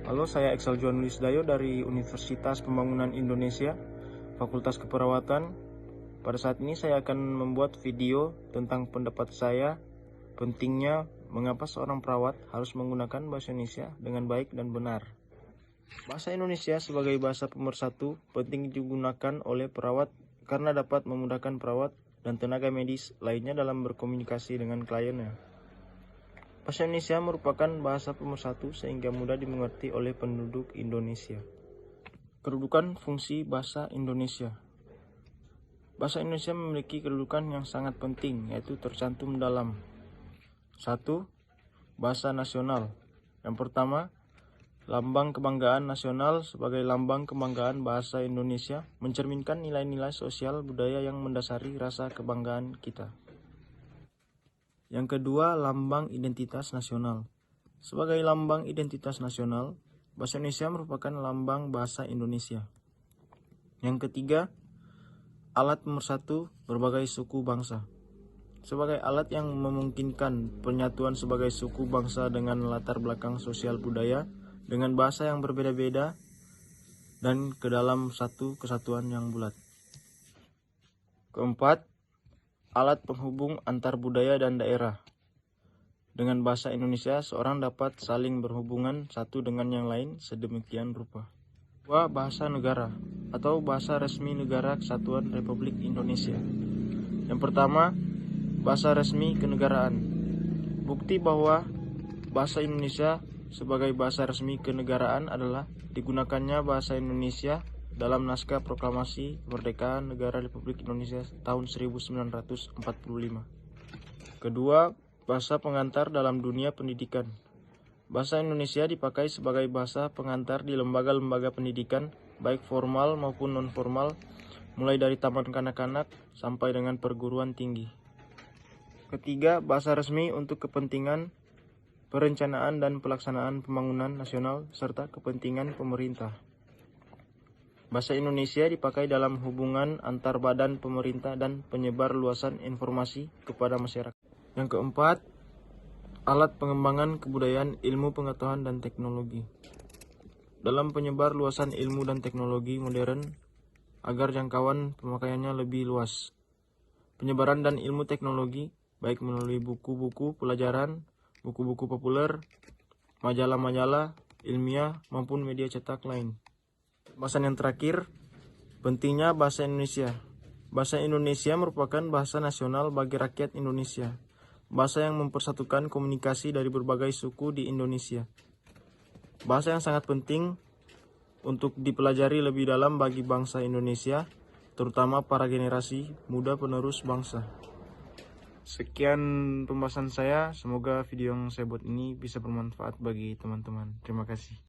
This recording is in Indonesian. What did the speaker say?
Halo, saya Excel Juan Luis Dayo dari Universitas Pembangunan Indonesia, Fakultas Keperawatan. Pada saat ini saya akan membuat video tentang pendapat saya pentingnya mengapa seorang perawat harus menggunakan bahasa Indonesia dengan baik dan benar. Bahasa Indonesia sebagai bahasa pemersatu penting digunakan oleh perawat karena dapat memudahkan perawat dan tenaga medis lainnya dalam berkomunikasi dengan kliennya. Bahasa Indonesia merupakan bahasa pemersatu sehingga mudah dimengerti oleh penduduk Indonesia. Kedudukan fungsi bahasa Indonesia. Bahasa Indonesia memiliki kedudukan yang sangat penting, yaitu tercantum dalam 1. Bahasa nasional. Yang pertama, lambang kebanggaan nasional sebagai lambang kebanggaan bahasa Indonesia mencerminkan nilai-nilai sosial budaya yang mendasari rasa kebanggaan kita. Yang kedua, lambang identitas nasional. Sebagai lambang identitas nasional, bahasa Indonesia merupakan lambang bahasa Indonesia. Yang ketiga, alat pemersatu berbagai suku bangsa. Sebagai alat yang memungkinkan penyatuan sebagai suku bangsa dengan latar belakang sosial budaya, dengan bahasa yang berbeda-beda, dan ke dalam satu kesatuan yang bulat. Keempat, alat penghubung antar budaya dan daerah. Dengan bahasa Indonesia, seorang dapat saling berhubungan satu dengan yang lain sedemikian rupa. 2. Bahasa negara atau bahasa resmi Negara Kesatuan Republik Indonesia. Yang pertama, bahasa resmi kenegaraan. Bukti bahwa bahasa Indonesia sebagai bahasa resmi kenegaraan adalah digunakannya bahasa Indonesia dalam naskah proklamasi kemerdekaan negara Republik Indonesia tahun 1945. Kedua, bahasa pengantar dalam dunia pendidikan. Bahasa Indonesia dipakai sebagai bahasa pengantar di lembaga-lembaga pendidikan, baik formal maupun non-formal, mulai dari taman kanak-kanak sampai dengan perguruan tinggi. Ketiga, bahasa resmi untuk kepentingan perencanaan dan pelaksanaan pembangunan nasional serta kepentingan pemerintah. Bahasa Indonesia dipakai dalam hubungan antar badan pemerintah dan penyebar luasan informasi kepada masyarakat. Yang keempat, alat pengembangan kebudayaan, ilmu pengetahuan dan teknologi. Dalam penyebar luasan ilmu dan teknologi modern agar jangkauan pemakaiannya lebih luas. Penyebaran dan ilmu teknologi baik melalui buku-buku pelajaran, buku-buku populer, majalah-majalah ilmiah maupun media cetak lain. Bahasan yang terakhir, pentingnya bahasa Indonesia. Bahasa Indonesia merupakan bahasa nasional bagi rakyat Indonesia. Bahasa yang mempersatukan komunikasi dari berbagai suku di Indonesia. Bahasa yang sangat penting untuk dipelajari lebih dalam bagi bangsa Indonesia, terutama para generasi muda penerus bangsa. Sekian pembahasan saya, semoga video yang saya buat ini bisa bermanfaat bagi teman-teman. Terima kasih.